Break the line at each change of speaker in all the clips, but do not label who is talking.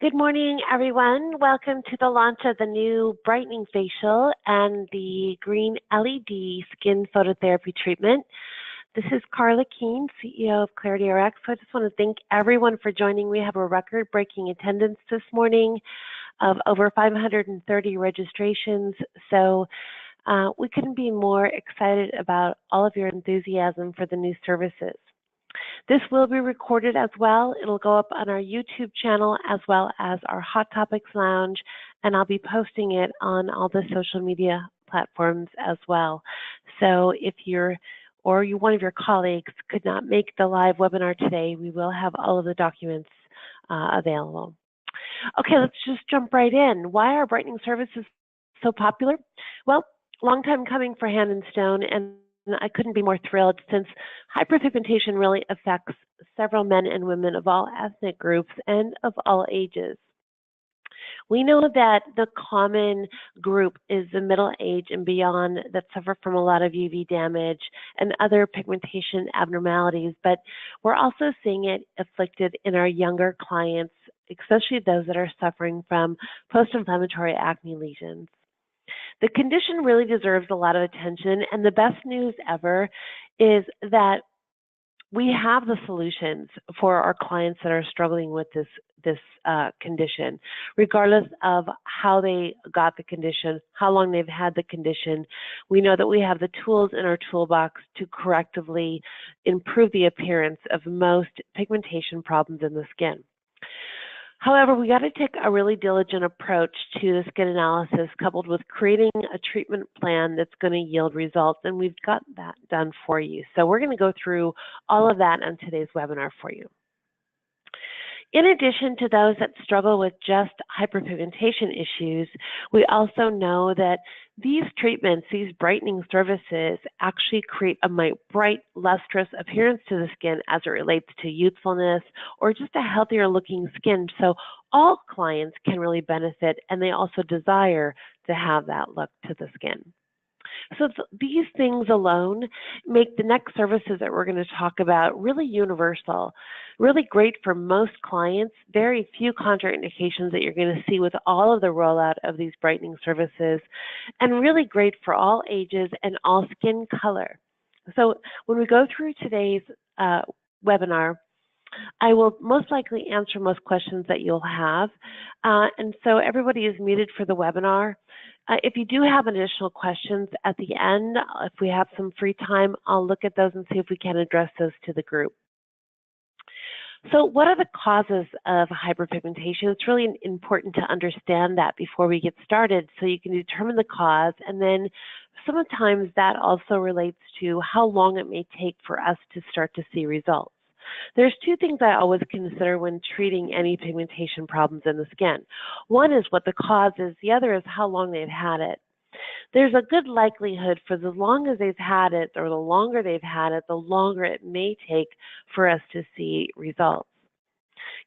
Good morning, everyone. Welcome to the launch of the new Brightening Facial and the green LED skin phototherapy treatment. This is Carla Keene, CEO of ClarityRx. So I just want to thank everyone for joining. We have a record-breaking attendance this morning of over 530 registrations. So we couldn't be more excited about all of your enthusiasm for the new services. This will be recorded as well. It'll go up on our YouTube channel as well as our Hot Topics Lounge, and I'll be posting it on all the social media platforms as well. So if one of your colleagues could not make the live webinar today, we will have all of the documents available. Okay, let's just jump right in. Why are brightening services so popular? Well, long time coming for Hand and Stone, and I couldn't be more thrilled since hyperpigmentation really affects several men and women of all ethnic groups and of all ages. We know that the common group is the middle age and beyond that suffer from a lot of UV damage and other pigmentation abnormalities, but we're also seeing it afflicted in our younger clients, especially those that are suffering from post-inflammatory acne lesions. The condition really deserves a lot of attention, and the best news ever is that we have the solutions for our clients that are struggling with this condition, regardless of how they got the condition, how long they've had the condition. We know that we have the tools in our toolbox to correctively improve the appearance of most pigmentation problems in the skin. However, we got to take a really diligent approach to the skin analysis coupled with creating a treatment plan that's going to yield results, and we've got that done for you. So we're going to go through all of that on today's webinar for you. In addition to those that struggle with just hyperpigmentation issues, we also know that these treatments, these brightening services, actually create a bright, lustrous appearance to the skin as it relates to youthfulness or just a healthier looking skin. So all clients can really benefit, and they also desire to have that look to the skin. So these things alone make the next services that we're going to talk about really universal, really great for most clients, very few contraindications that you're going to see with all of the rollout of these brightening services, and really great for all ages and all skin color. So when we go through today's webinar, I will most likely answer most questions that you'll have. And so everybody is muted for the webinar. If you do have additional questions at the end, if we have some free time, I'll look at those and see if we can address those to the group. So what are the causes of hyperpigmentation? It's really important to understand that before we get started so you can determine the cause, and then sometimes that also relates to how long it may take for us to start to see results. There's two things I always consider when treating any pigmentation problems in the skin. One is what the cause is. The other is how long they've had it. There's a good likelihood for as long as they've had it, or the longer they've had it, the longer it may take for us to see results.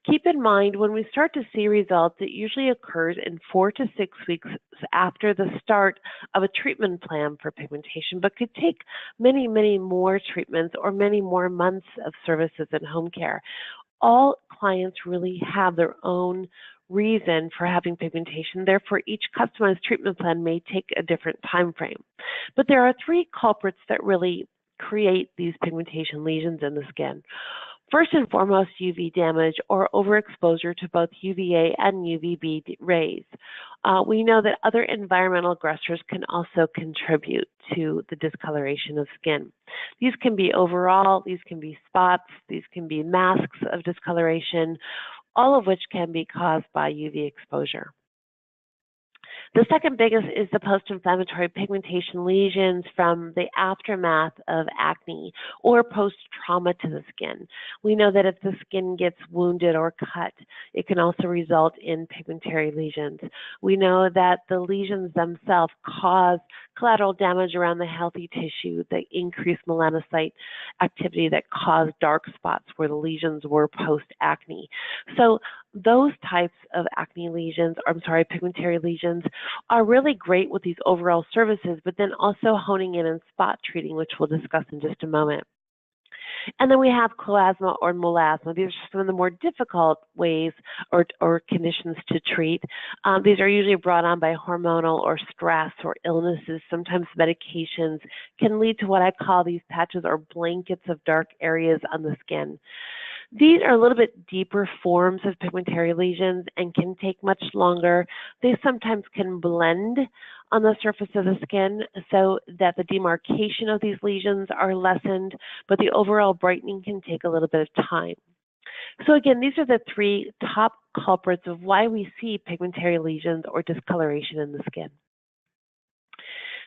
Keep in mind, when we start to see results, it usually occurs in 4 to 6 weeks after the start of a treatment plan for pigmentation, but could take many, many more treatments or many more months of services in home care. All clients really have their own reason for having pigmentation. Therefore, each customized treatment plan may take a different time frame. But there are 3 culprits that really create these pigmentation lesions in the skin. First and foremost, UV damage or overexposure to both UVA and UVB rays. We know that other environmental aggressors can also contribute to the discoloration of skin. These can be overall, these can be spots, these can be masks of discoloration, all of which can be caused by UV exposure. The second biggest is the post-inflammatory pigmentation lesions from the aftermath of acne or post-trauma to the skin. We know that if the skin gets wounded or cut, it can also result in pigmentary lesions. We know that the lesions themselves cause collateral damage around the healthy tissue that increase melanocyte activity that cause dark spots where the lesions were post-acne. So those types of acne lesions, pigmentary lesions, are really great with these overall services, but then also honing in and spot treating, which we'll discuss in just a moment. And then we have chloasma or melasma. These are some of the more difficult ways or conditions to treat. These are usually brought on by hormonal or stress or illnesses. Sometimes medications can lead to what I call these patches or blankets of dark areas on the skin. These are a little bit deeper forms of pigmentary lesions and can take much longer. They sometimes can blend on the surface of the skin so that the demarcation of these lesions are lessened, but the overall brightening can take a little bit of time. So again, these are the three top culprits of why we see pigmentary lesions or discoloration in the skin.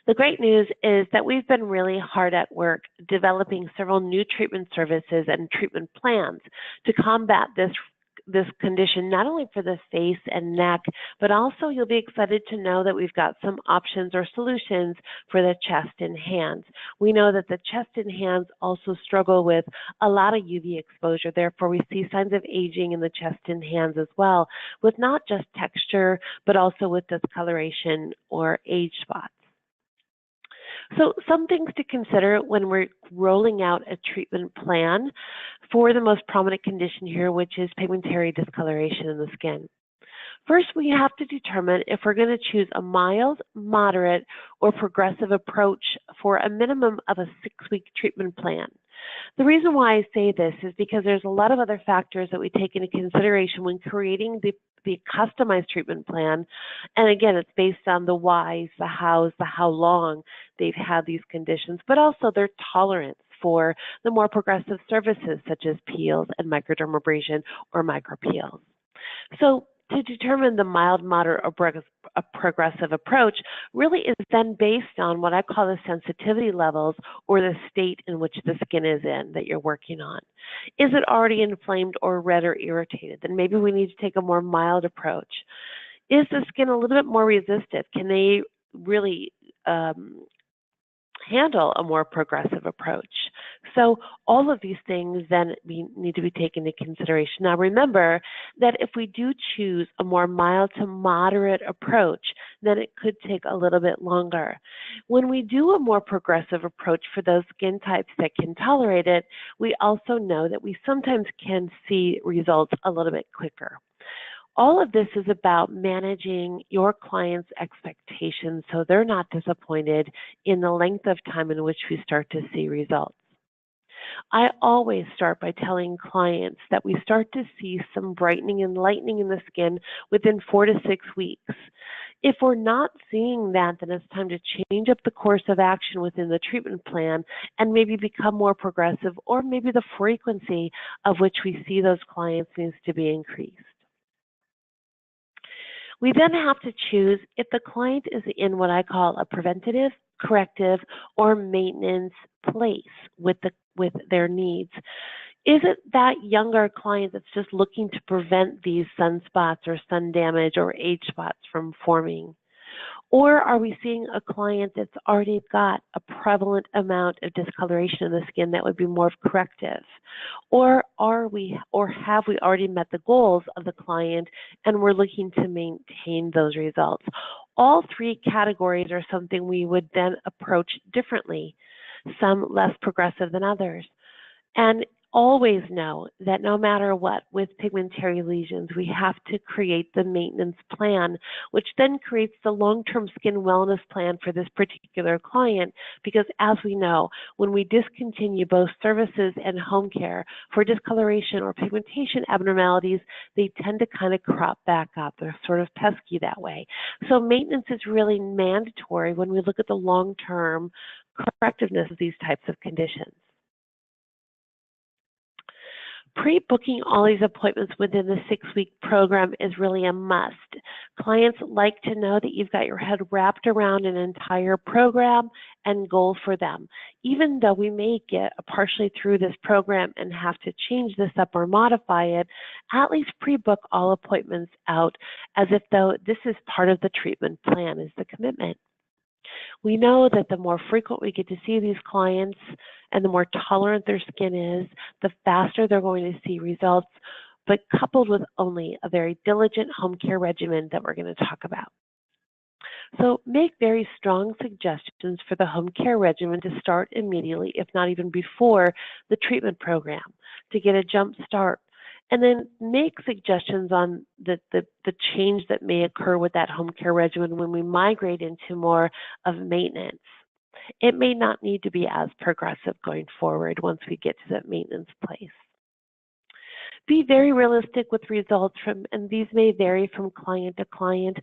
The great news is that we've been really hard at work developing several new treatment services and treatment plans to combat this condition, not only for the face and neck, but also you'll be excited to know that we've got some options or solutions for the chest and hands. We know that the chest and hands also struggle with a lot of UV exposure. Therefore, we see signs of aging in the chest and hands as well, with not just texture, but also with discoloration or age spots. So some things to consider when we're rolling out a treatment plan for the most prominent condition here, which is pigmentary discoloration in the skin. First, we have to determine if we're going to choose a mild, moderate, or progressive approach for a minimum of a 6-week treatment plan. The reason why I say this is because there's a lot of other factors that we take into consideration when creating the customized treatment plan. And again, it's based on the whys, the hows, the how long they've had these conditions, but also their tolerance for the more progressive services such as peels and microdermabrasion or micropeels. So to determine the mild, moderate, or progressive approach really is then based on what I call the sensitivity levels or the state in which the skin is in that you're working on. Is it already inflamed or red or irritated? Then maybe we need to take a more mild approach. Is the skin a little bit more resistive? Can they really handle a more progressive approach? So all of these things then need to be taken into consideration. Now remember that if we do choose a more mild to moderate approach, then it could take a little bit longer. When we do a more progressive approach for those skin types that can tolerate it, we also know that we sometimes can see results a little bit quicker. All of this is about managing your clients' expectations so they're not disappointed in the length of time in which we start to see results. I always start by telling clients that we start to see some brightening and lightening in the skin within 4 to 6 weeks. If we're not seeing that, then it's time to change up the course of action within the treatment plan and maybe become more progressive, or maybe the frequency of which we see those clients needs to be increased. We then have to choose if the client is in what I call a preventative, corrective, or maintenance place with their needs. Is it that younger client that's just looking to prevent these sunspots or sun damage or age spots from forming? Or are we seeing a client that's already got a prevalent amount of discoloration in the skin that would be more corrective? Or have we already met the goals of the client and we're looking to maintain those results? All three categories are something we would then approach differently, some less progressive than others. And always know that no matter what, with pigmentary lesions, we have to create the maintenance plan, which then creates the long-term skin wellness plan for this particular client, because as we know, when we discontinue both services and home care for discoloration or pigmentation abnormalities, they tend to kind of crop back up. They're sort of pesky that way. So maintenance is really mandatory when we look at the long-term correctiveness of these types of conditions. Pre-booking all these appointments within the 6-week program is really a must. Clients like to know that you've got your head wrapped around an entire program and goal for them. Even though we may get partially through this program and have to change this up or modify it, at least pre-book all appointments out as if though this is part of the treatment plan, is the commitment. We know that the more frequent we get to see these clients and the more tolerant their skin is, the faster they're going to see results, but coupled with only a very diligent home care regimen that we're going to talk about. So make very strong suggestions for the home care regimen to start immediately, if not even before the treatment program, to get a jump start. And then make suggestions on the change that may occur with that home care regimen when we migrate into more of maintenance. It may not need to be as progressive going forward once we get to that maintenance place. Be very realistic with results and these may vary from client to client.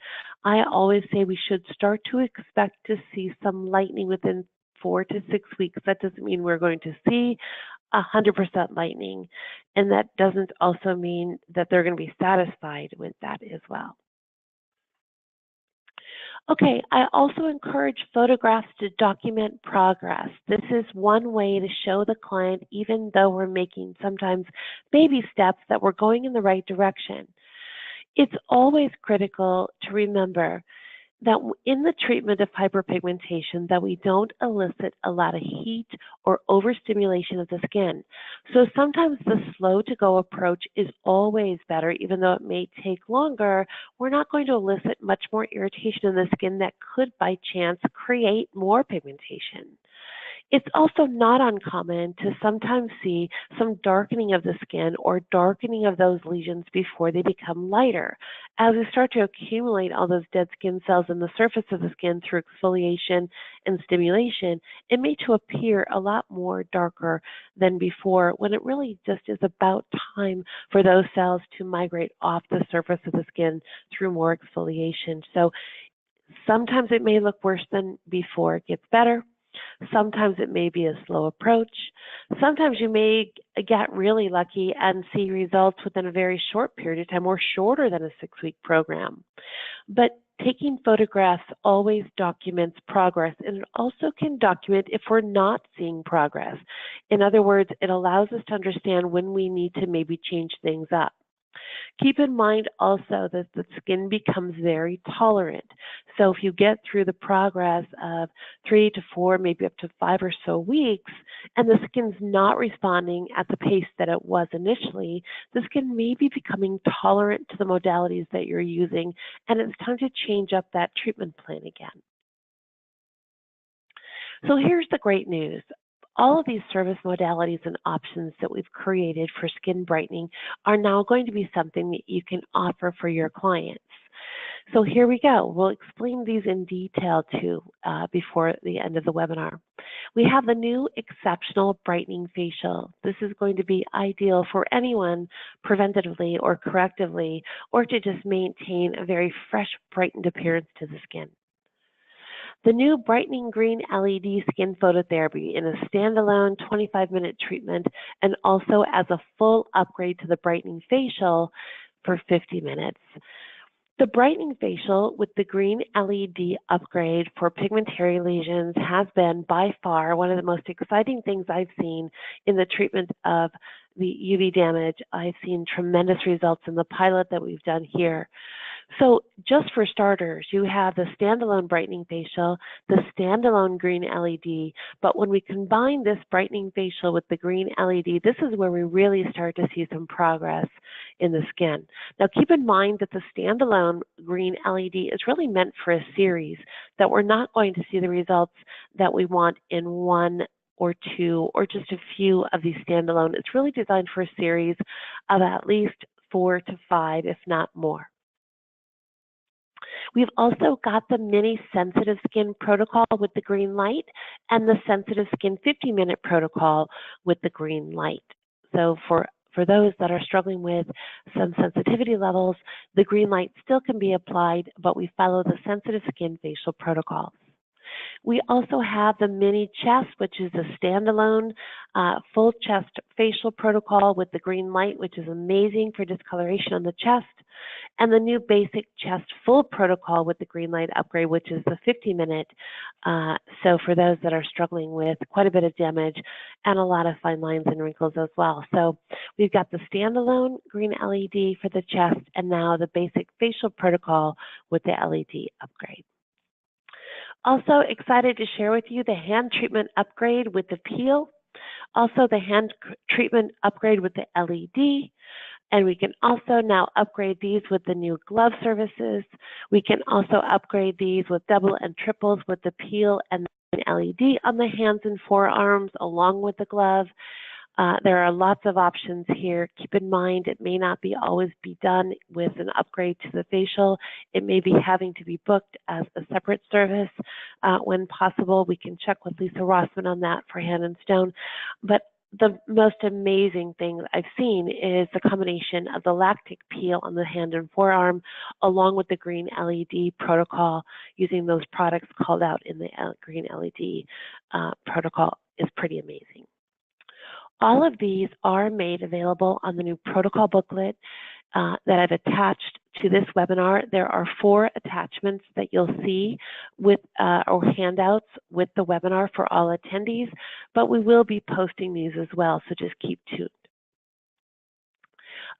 I always say we should start to expect to see some lightening within 4 to 6 weeks. That doesn't mean we're going to see 100% lightening, and that doesn't also mean that they're going to be satisfied with that as well. Okay, I also encourage photographs to document progress. This is one way to show the client, even though we're making sometimes baby steps, that we're going in the right direction. It's always critical to remember that in the treatment of hyperpigmentation that we don't elicit a lot of heat or overstimulation of the skin. So sometimes the slow to go approach is always better, even though it may take longer. We're not going to elicit much more irritation in the skin that could by chance create more pigmentation. It's also not uncommon to sometimes see some darkening of the skin or darkening of those lesions before they become lighter. As we start to accumulate all those dead skin cells in the surface of the skin through exfoliation and stimulation, it may to appear a lot more darker than before, when it really just is about time for those cells to migrate off the surface of the skin through more exfoliation. So sometimes it may look worse than before it gets better. Sometimes it may be a slow approach. Sometimes you may get really lucky and see results within a very short period of time or shorter than a 6-week program. But taking photographs always documents progress, and it also can document if we're not seeing progress. In other words, it allows us to understand when we need to maybe change things up. Keep in mind also that the skin becomes very tolerant. So if you get through the progress of 3 to 4, maybe up to 5 or so weeks, and the skin's not responding at the pace that it was initially, the skin may be becoming tolerant to the modalities that you're using, and it's time to change up that treatment plan again. So here's the great news. All of these service modalities and options that we've created for skin brightening are now going to be something that you can offer for your clients. So here we go. We'll explain these in detail too before the end of the webinar. We have the new exceptional brightening facial. This is going to be ideal for anyone preventatively or correctively, or to just maintain a very fresh, brightened appearance to the skin. The new Brightening Green LED Skin Phototherapy in a standalone 25-minute treatment, and also as a full upgrade to the Brightening Facial for 50 minutes. The Brightening Facial with the green LED upgrade for pigmentary lesions has been by far one of the most exciting things I've seen in the treatment of the UV damage. I've seen tremendous results in the pilot that we've done here. So just for starters, you have the standalone brightening facial, the standalone green LED, but when we combine this brightening facial with the green LED, this is where we really start to see some progress in the skin. Now keep in mind that the standalone green LED is really meant for a series, that we're not going to see the results that we want in 1 or 2 or just a few of these standalone. It's really designed for a series of at least 4 to 5, if not more. We've also got the mini sensitive skin protocol with the green light and the sensitive skin 50-minute protocol with the green light. So for those that are struggling with some sensitivity levels, the green light still can be applied, but we follow the sensitive skin facial protocols. We also have the mini chest, which is a standalone full chest facial protocol with the green light, which is amazing for discoloration on the chest, and the new basic chest full protocol with the green light upgrade, which is the 50-minute. So for those that are struggling with quite a bit of damage and a lot of fine lines and wrinkles as well. So we've got the standalone green LED for the chest, and now the basic facial protocol with the LED upgrade. Also excited to share with you the hand treatment upgrade with the peel, also the hand treatment upgrade with the LED, And we can also now upgrade these with the new glove services. We can also upgrade these with double and triples with the peel and the LED on the hands and forearms along with the glove. There are lots of options here. Keep in mind, it may not be always be done with an upgrade to the facial. It may be having to be booked as a separate service when possible. We can check with Lisa Rossman on that for Hand and Stone. But the most amazing thing that I've seen is the combination of the lactic peel on the hand and forearm along with the green LED protocol using those products called out in the green LED protocol is pretty amazing. All of these are made available on the new protocol booklet that I've attached to this webinar. There are 4 attachments that you'll see with or handouts with the webinar for all attendees, but we will be posting these as well, so just keep tuned.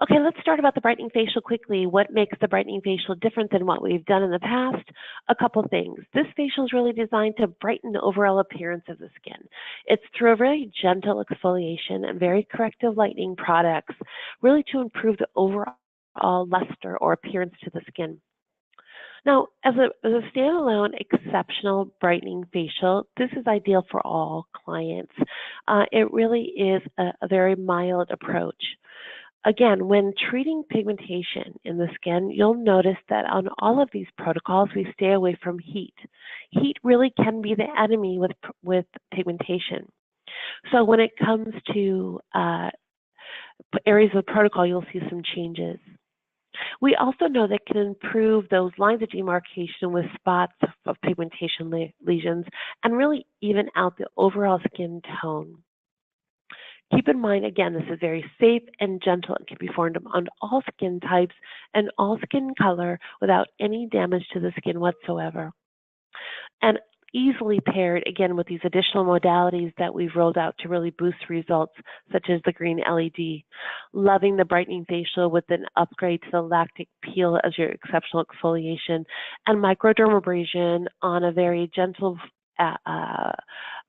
Okay, let's start about the Brightening Facial quickly. What makes the Brightening Facial different than what we've done in the past? A couple things. This facial is really designed to brighten the overall appearance of the skin. It's through a very gentle exfoliation and very corrective lightening products, really to improve the overall luster or appearance to the skin. Now, as a standalone exceptional brightening facial, this is ideal for all clients. It really is a very mild approach. Again, when treating pigmentation in the skin, you'll notice that on all of these protocols, we stay away from heat. Heat really can be the enemy with pigmentation. So when it comes to areas of the protocol, you'll see some changes. We also know that can improve those lines of demarcation with spots of pigmentation lesions and really even out the overall skin tone. Keep in mind, again, this is very safe and gentle and can be formed on all skin types and all skin color without any damage to the skin whatsoever. And easily paired, again, with these additional modalities that we've rolled out to really boost results, such as the green LED. Loving the Brightening Facial with an upgrade to the lactic peel as your exceptional exfoliation, and microdermabrasion on a very gentle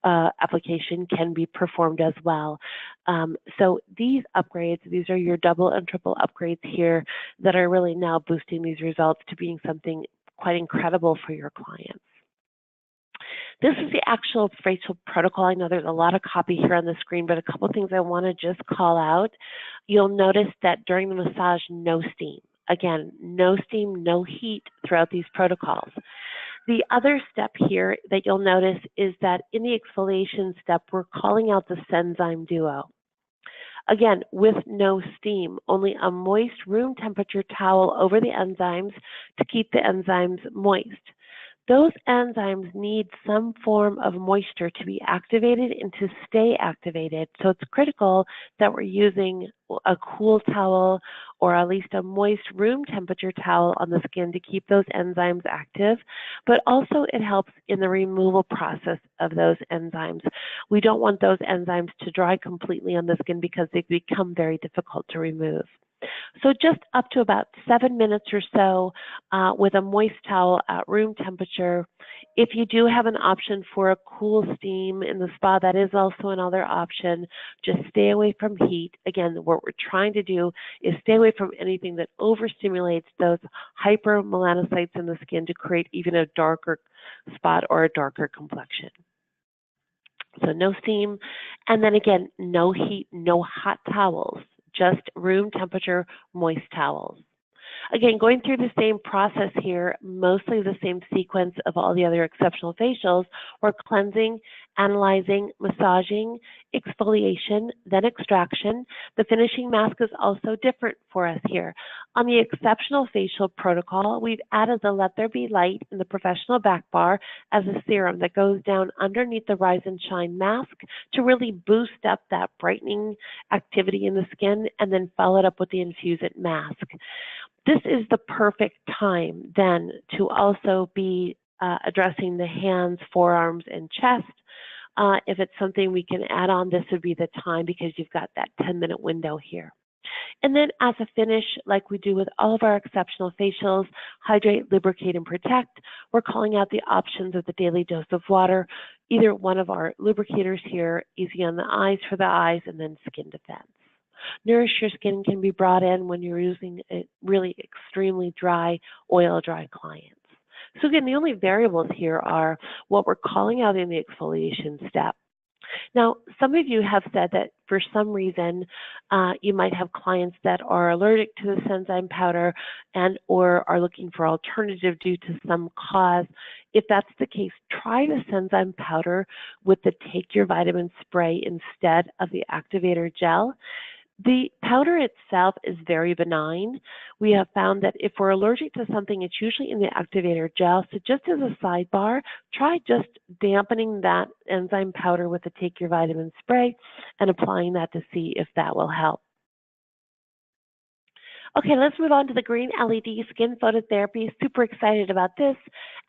application can be performed as well. So these upgrades, these are your double and triple upgrades here that are really now boosting these results to being something quite incredible for your clients. This is the actual facial protocol. I know there's a lot of copy here on the screen, but a couple of things I want to just call out. You'll notice that during the massage, no steam. Again, no steam, no heat throughout these protocols. The other step here that you'll notice is that in the exfoliation step, we're calling out the Senzyme Duo. Again, with no steam, only a moist room temperature towel over the enzymes to keep the enzymes moist. Those enzymes need some form of moisture to be activated and to stay activated. So it's critical that we're using a cool towel or at least a moist room temperature towel on the skin to keep those enzymes active, but also it helps in the removal process of those enzymes. We don't want those enzymes to dry completely on the skin because they become very difficult to remove. So just up to about 7 minutes or so with a moist towel at room temperature. If you do have an option for a cool steam in the spa, that is also another option. Just stay away from heat. Again, what we're trying to do is stay away from anything that overstimulates those hypermelanocytes in the skin to create even a darker spot or a darker complexion. So no steam, and then again, no heat, no hot towels. Just room temperature, moist towels. Again, going through the same process here, mostly the same sequence of all the other exceptional facials. We're cleansing, analyzing, massaging, exfoliation, then extraction. The finishing mask is also different for us here. On the exceptional facial protocol, we've added the Let There Be Light in the professional back bar as a serum that goes down underneath the Rise and Shine mask to really boost up that brightening activity in the skin, and then follow it up with the Infuse It mask. This is the perfect time then to also be addressing the hands, forearms, and chest. If it's something we can add on, this would be the time because you've got that 10-minute window here. And then as a finish, like we do with all of our exceptional facials, hydrate, lubricate, and protect, we're calling out the options of the daily dose of water, either one of our lubricators here, Easy on the Eyes for the eyes, and then Skin Defense. Nourish Your Skin can be brought in when you're using a really extremely dry, oil-dry clients. So again, the only variables here are what we're calling out in the exfoliation step. Now, some of you have said that for some reason you might have clients that are allergic to this enzyme powder and or are looking for alternative due to some cause. If that's the case, try this enzyme powder with the Take Your Vitamin spray instead of the activator gel. The powder itself is very benign. We have found that if we're allergic to something, it's usually in the activator gel. So just as a sidebar, try just dampening that enzyme powder with the Take Your Vitamin spray and applying that to see if that will help. Okay, let's move on to the green LED skin phototherapy. Super excited about this.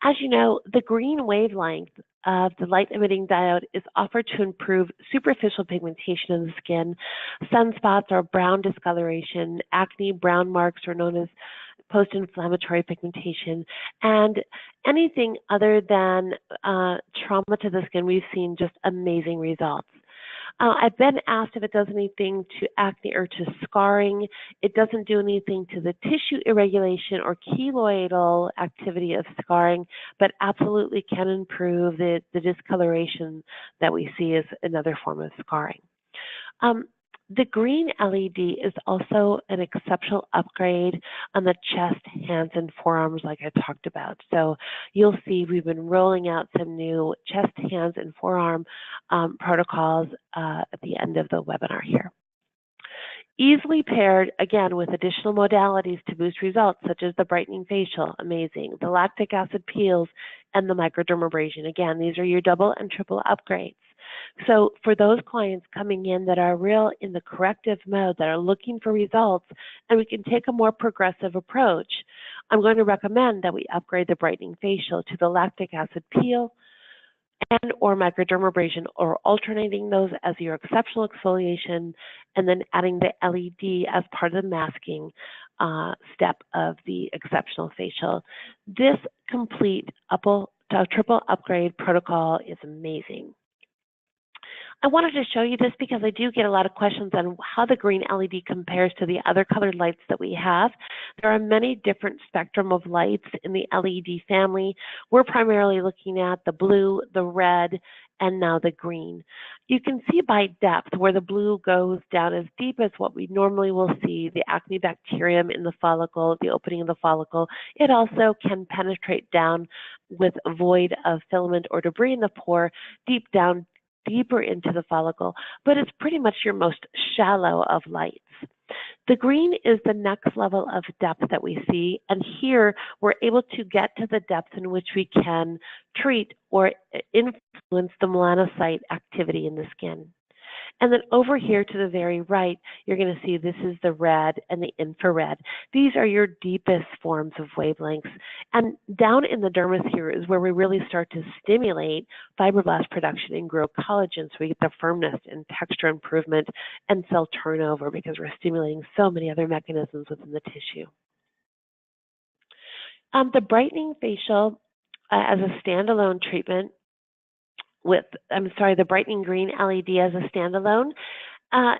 As you know, the green wavelength of the light-emitting diode is offered to improve superficial pigmentation in the skin. Sunspots or brown discoloration, acne, brown marks are known as post-inflammatory pigmentation, and anything other than trauma to the skin, we've seen just amazing results. I've been asked if it does anything to acne or to scarring. It doesn't do anything to the tissue irregulation or keloidal activity of scarring, but absolutely can improve the discoloration that we see as another form of scarring. The green LED is also an exceptional upgrade on the chest, hands, and forearms like I talked about. So you'll see we've been rolling out some new chest, hands, and forearm protocols at the end of the webinar here. Easily paired, again, with additional modalities to boost results, such as the Brightening Facial, amazing, the lactic acid peels, and the microdermabrasion. Again, these are your double and triple upgrades. So for those clients coming in that are real in the corrective mode, that are looking for results, and we can take a more progressive approach, I'm going to recommend that we upgrade the Brightening Facial to the lactic acid peel and or microdermabrasion, or alternating those as your exceptional exfoliation, and then adding the LED as part of the masking step of the exceptional facial. This complete triple upgrade protocol is amazing. I wanted to show you this because I do get a lot of questions on how the green LED compares to the other colored lights that we have. There are many different spectrum of lights in the LED family. We're primarily looking at the blue, the red, and now the green. You can see by depth where the blue goes down as deep as what we normally will see, the acne bacterium in the follicle, the opening of the follicle. It also can penetrate down with a void of filament or debris in the pore, deep down, deeper into the follicle, but it's pretty much your most shallow of lights. The green is the next level of depth that we see, and here we're able to get to the depth in which we can treat or influence the melanocyte activity in the skin. And then over here to the very right, you're going to see this is the red and the infrared. These are your deepest forms of wavelengths. And down in the dermis here is where we really start to stimulate fibroblast production and grow collagen, so we get the firmness and texture improvement and cell turnover because we're stimulating so many other mechanisms within the tissue. The Brightening Facial as a standalone treatment the Brightening Green LED as a standalone,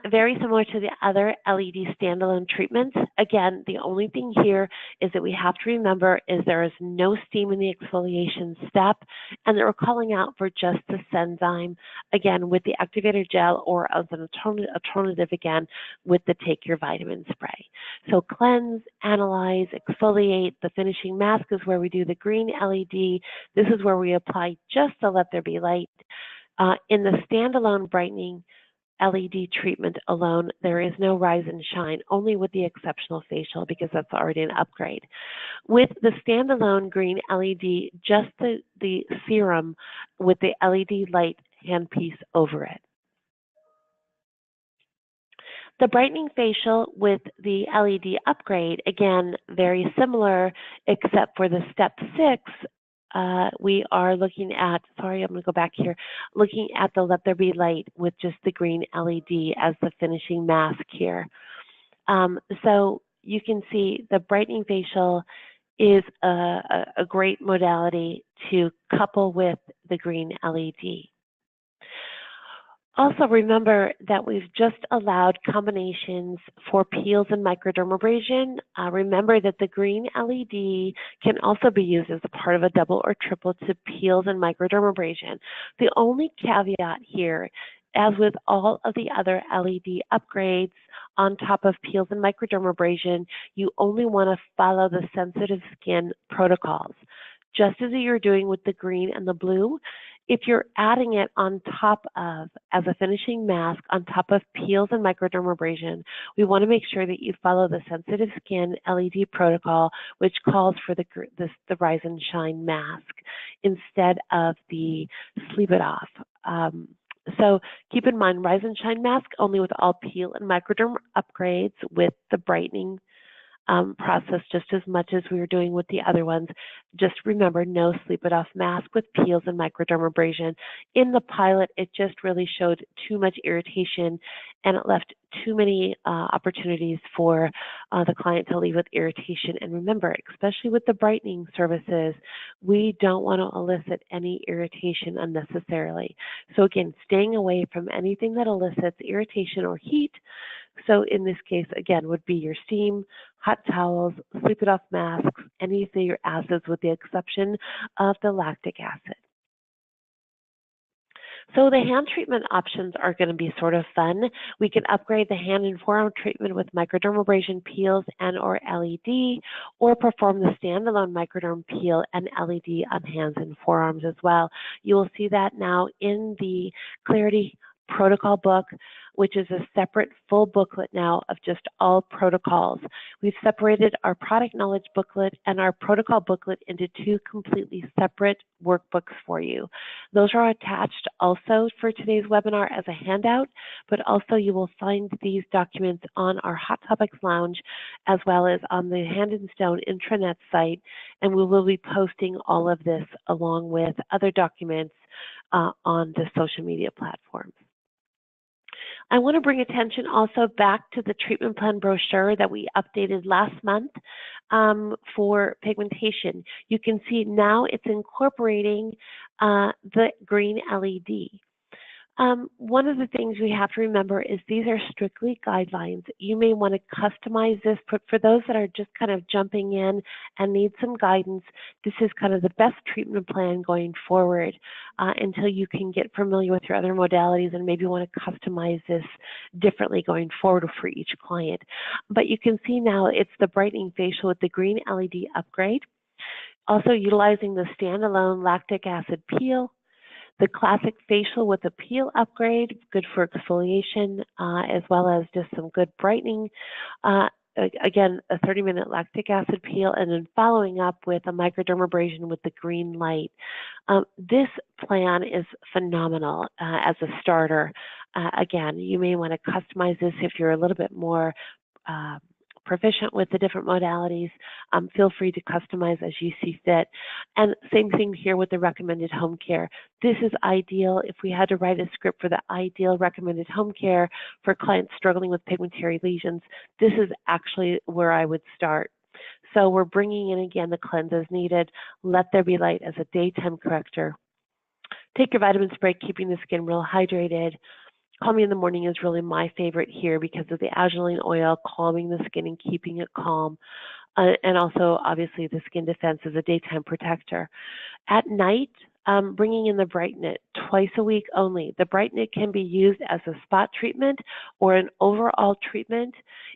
very similar to the other LED standalone treatments. Again, the only thing here is that we have to remember is there is no steam in the exfoliation step, and that we're calling out for just this enzyme, again, with the activator gel or as an alternative, again, with the Take Your Vitamin spray. So cleanse, analyze, exfoliate. The finishing mask is where we do the green LED. This is where we apply just the Let There Be Light. In the standalone brightening LED treatment alone, there is no rise and shine, only with the exceptional facial because that's already an upgrade. With the standalone green LED, just the serum with the LED light handpiece over it. The Brightening Facial with the LED upgrade, again, very similar, except for the step 6, we are looking at, sorry, I'm going to go back here, looking at the Let There Be Light with just the green LED as the finishing mask here. So you can see the Brightening Facial is a great modality to couple with the green LED. Also, remember that we've just allowed combinations for peels and microdermabrasion. Remember that the green LED can also be used as a part of a double or triple to peels and microdermabrasion. The only caveat here, as with all of the other LED upgrades on top of peels and microdermabrasion, you only want to follow the sensitive skin protocols. Just as you're doing with the green and the blue, if you're adding it on top of, as a finishing mask, on top of peels and microdermabrasion, we want to make sure that you follow the sensitive skin LED protocol, which calls for the Rise and Shine mask instead of the Sleep It Off. So keep in mind, Rise and Shine mask only with all peel and microderm upgrades with the brightening process just as much as we were doing with the other ones. Just remember, no Sleep It Off mask with peels and microdermabrasion. In the pilot, it just really showed too much irritation and it left too many opportunities for the client to leave with irritation. And remember, especially with the brightening services, we don't want to elicit any irritation unnecessarily. So again, staying away from anything that elicits irritation or heat. So in this case, again, would be your steam, hot towels, Sleep It Off masks, any of your acids with the exception of the lactic acid. So the hand treatment options are going to be sort of fun. We can upgrade the hand and forearm treatment with microdermabrasion peels and or LED, or perform the standalone microderm peel and LED on hands and forearms as well. You will see that now in the Clarity protocol book, which is a separate full booklet now of just all protocols. We've separated our product knowledge booklet and our protocol booklet into two completely separate workbooks for you. Those are attached also for today's webinar as a handout, but also you will find these documents on our Hot Topics Lounge as well as on the Hand and Stone intranet site, and we will be posting all of this along with other documents on the social media platforms. I want to bring attention also back to the treatment plan brochure that we updated last month for pigmentation. You can see now it's incorporating the green LED. One of the things we have to remember is these are strictly guidelines. You may want to customize this, but for those that are just kind of jumping in and need some guidance, this is kind of the best treatment plan going forward until you can get familiar with your other modalities and maybe want to customize this differently going forward for each client. But you can see now it's the Brightening Facial with the green LED upgrade, also utilizing the standalone lactic acid peel, the classic facial with a peel upgrade, good for exfoliation, as well as just some good brightening. Again, a 30-minute lactic acid peel, and then following up with a microdermabrasion with the green light. This plan is phenomenal as a starter. Again, you may want to customize this if you're a little bit more proficient with the different modalities. Feel free to customize as you see fit. And same thing here with the recommended home care. This is ideal if we had to write a script for the ideal recommended home care for clients struggling with pigmentary lesions. This is actually where I would start. So we're bringing in again the cleanse as needed. Let There Be Light as a daytime corrector. Take your vitamin spray, keeping the skin real hydrated. Call Me in the Morning is really my favorite here because of the azulene oil, calming the skin and keeping it calm. And also, obviously, the Skin Defense is a daytime protector. At night, bringing in the Brighten It twice a week only. The Brighten It can be used as a spot treatment or an overall treatment.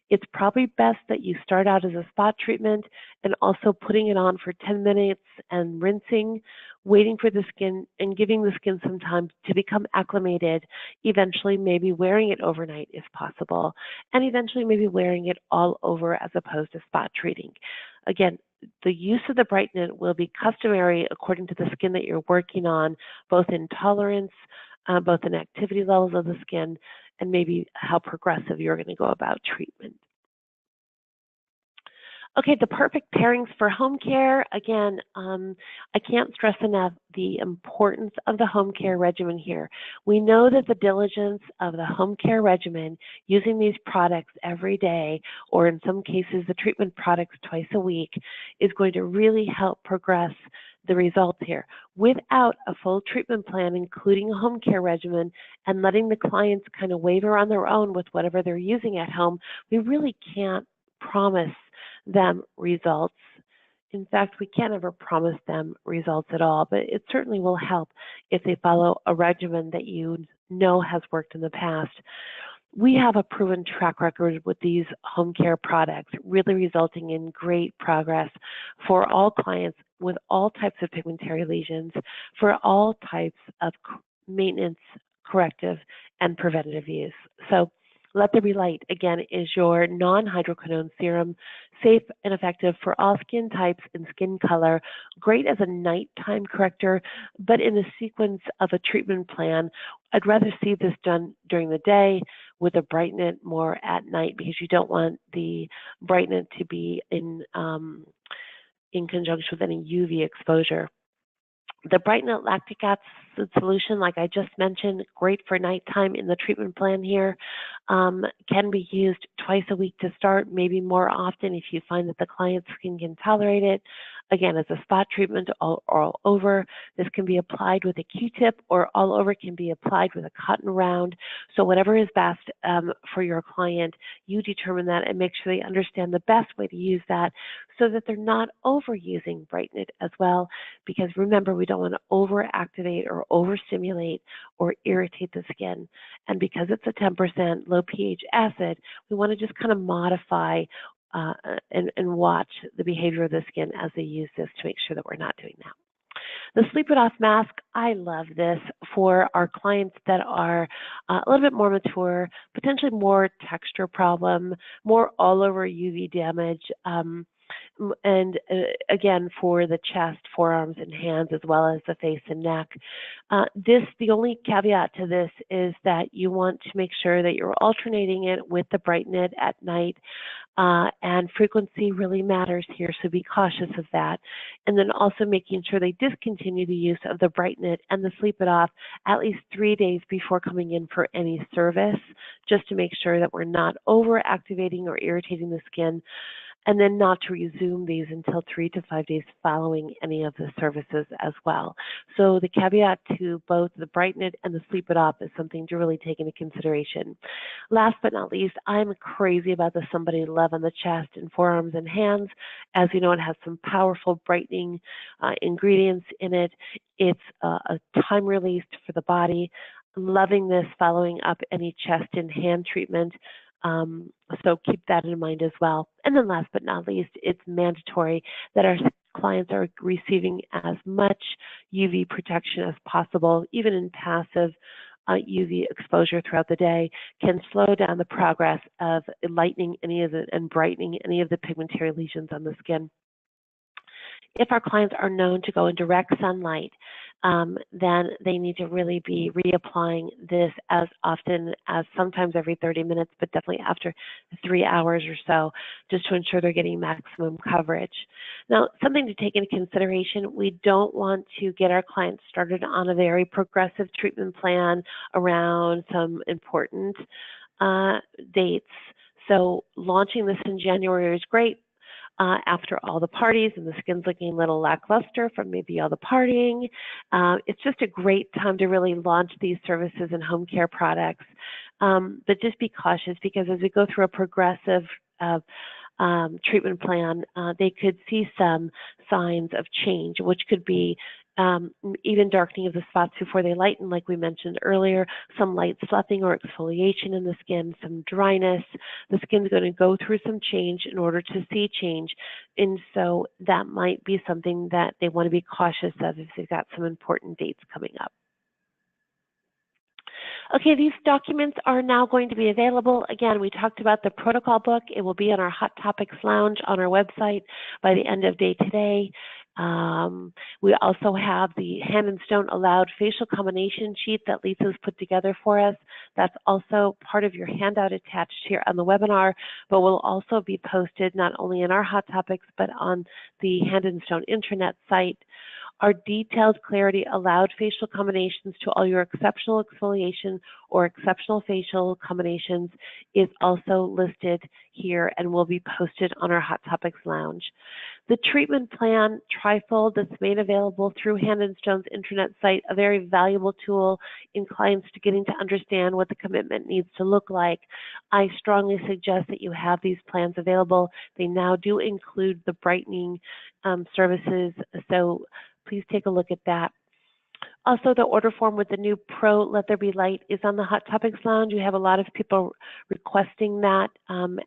It's probably best that you start out as a spot treatment and also putting it on for 10 minutes and rinsing, waiting for the skin and giving the skin some time to become acclimated. Eventually, maybe wearing it overnight is possible, and eventually maybe wearing it all over as opposed to spot treating. Again, the use of the Brighten It will be customary according to the skin that you're working on, both in tolerance, both in activity levels of the skin, and maybe how progressive you're going to go about treatment. Okay, the perfect pairings for home care. Again, I can't stress enough the importance of the home care regimen here. We know that the diligence of the home care regimen, using these products every day, or in some cases the treatment products twice a week, is going to really help progress the results here. Without a full treatment plan, including a home care regimen, and letting the clients kind of waver on their own with whatever they're using at home, we really can't promise them results. In fact, we can't ever promise them results at all, but it certainly will help if they follow a regimen that you know has worked in the past. We have a proven track record with these home care products, really resulting in great progress for all clients with all types of pigmentary lesions, for all types of maintenance, corrective, and preventative use. So Let There Be Light, again, is your non-hydroquinone serum, safe and effective for all skin types and skin color, great as a nighttime corrector, but in the sequence of a treatment plan, I'd rather see this done during the day with a Brighten It more at night, because you don't want the Brighten It to be in conjunction with any UV exposure. The Brighten It lactic acid solution, like I just mentioned, great for nighttime in the treatment plan here, can be used twice a week to start, maybe more often if you find that the client's skin can tolerate it. Again, as a spot treatment all over. This can be applied with a Q-tip, or all over can be applied with a cotton round. So whatever is best for your client, you determine that and make sure they understand the best way to use that so that they're not overusing Brighten It as well. Because remember, we don't want to overactivate or overstimulate or irritate the skin. And because it's a 10% low pH acid, we want to just kind of modify and watch the behavior of the skin as they use this to make sure that we're not doing that. The Sleep It Off mask, I love this for our clients that are a little bit more mature, potentially more texture problem, more all over UV damage, and again, for the chest, forearms, and hands, as well as the face and neck. The only caveat to this is that you want to make sure that you're alternating it with the Brighten It at night, and frequency really matters here, so be cautious of that. And then also making sure they discontinue the use of the Brighten It and the Sleep It Off at least 3 days before coming in for any service, just to make sure that we're not over-activating or irritating the skin, and then not to resume these until 3 to 5 days following any of the services as well. So the caveat to both the Brighten It and the Sleep It Off is something to really take into consideration. Last but not least, I'm crazy about the Somebody Love on the chest and forearms and hands. As you know, it has some powerful brightening ingredients in it. It's a time released for the body. Loving this following up any chest and hand treatment. So keep that in mind as well. And then last but not least, it's mandatory that our clients are receiving as much UV protection as possible, even in passive UV exposure throughout the day, can slow down the progress of lightening any of it and brightening any of the pigmentary lesions on the skin. If our clients are known to go in direct sunlight, then they need to really be reapplying this as often as sometimes every 30 minutes, but definitely after 3 hours or so, just to ensure they're getting maximum coverage. Now, something to take into consideration, we don't want to get our clients started on a very progressive treatment plan around some important dates. So launching this in January is great. After all the parties and the skin's looking a little lackluster from maybe all the partying. It's just a great time to really launch these services and home care products. But just be cautious, because as we go through a progressive treatment plan, they could see some signs of change, which could be even darkening of the spots before they lighten, like we mentioned earlier, some light sloughing or exfoliation in the skin, some dryness. The skin's going to go through some change in order to see change. And so that might be something that they want to be cautious of if they've got some important dates coming up. Okay, these documents are now going to be available. Again, we talked about the protocol book. It will be on our Hot Topics Lounge on our website by the end of day today. We also have the Hand and Stone Allowed facial combination sheet that Lisa's put together for us. That's also part of your handout attached here on the webinar, but will also be posted not only in our Hot Topics, but on the Hand and Stone intranet site. Our detailed Clarity Allowed facial combinations to all your exceptional exfoliation or exceptional facial combinations is also listed here and will be posted on our Hot Topics Lounge. The treatment plan trifold that's made available through Hand and Stone's intranet site, a very valuable tool in clients to getting to understand what the commitment needs to look like. I strongly suggest that you have these plans available. They now do include the brightening services, so please take a look at that. Also, the order form with the new Pro Let There Be Light is on the Hot Topics Lounge. We have a lot of people requesting that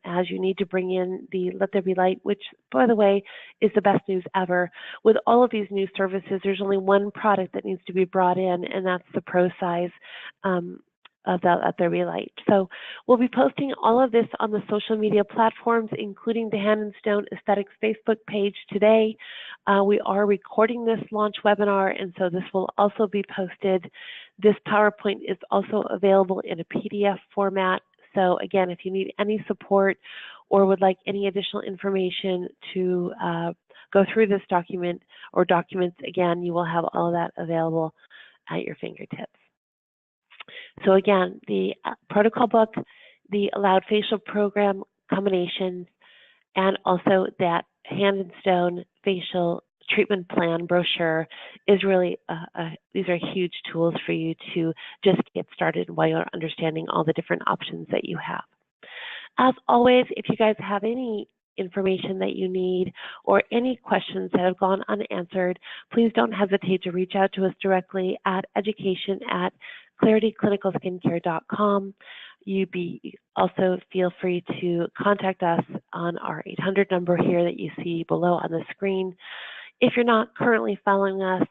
as you need to bring in the Let There Be Light, which, by the way, is the best news ever. With all of these new services, there's only one product that needs to be brought in, and that's the Pro size of the Let There Be Light. So we'll be posting all of this on the social media platforms, including the Hand and Stone Aesthetics Facebook page today. We are recording this launch webinar, and so this will also be posted. This PowerPoint is also available in a PDF format. So again, if you need any support or would like any additional information to go through this document or documents, again, you will have all of that available at your fingertips. So again, the protocol book, the Allowed Facial Program combinations, and also that Hand and Stone facial treatment plan brochure is really, these are huge tools for you to just get started while you're understanding all the different options that you have. As always, if you guys have any information that you need or any questions that have gone unanswered, please don't hesitate to reach out to us directly at education@clarityclinicalskincare.com. You also feel free to contact us on our 800 number here that you see below on the screen. If you're not currently following us,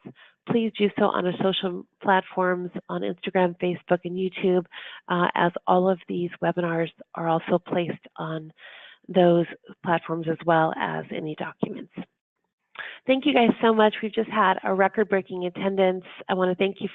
please do so on our social platforms on Instagram, Facebook, and YouTube, as all of these webinars are also placed on those platforms as well as any documents. Thank you guys so much. We've just had a record-breaking attendance. I want to thank you for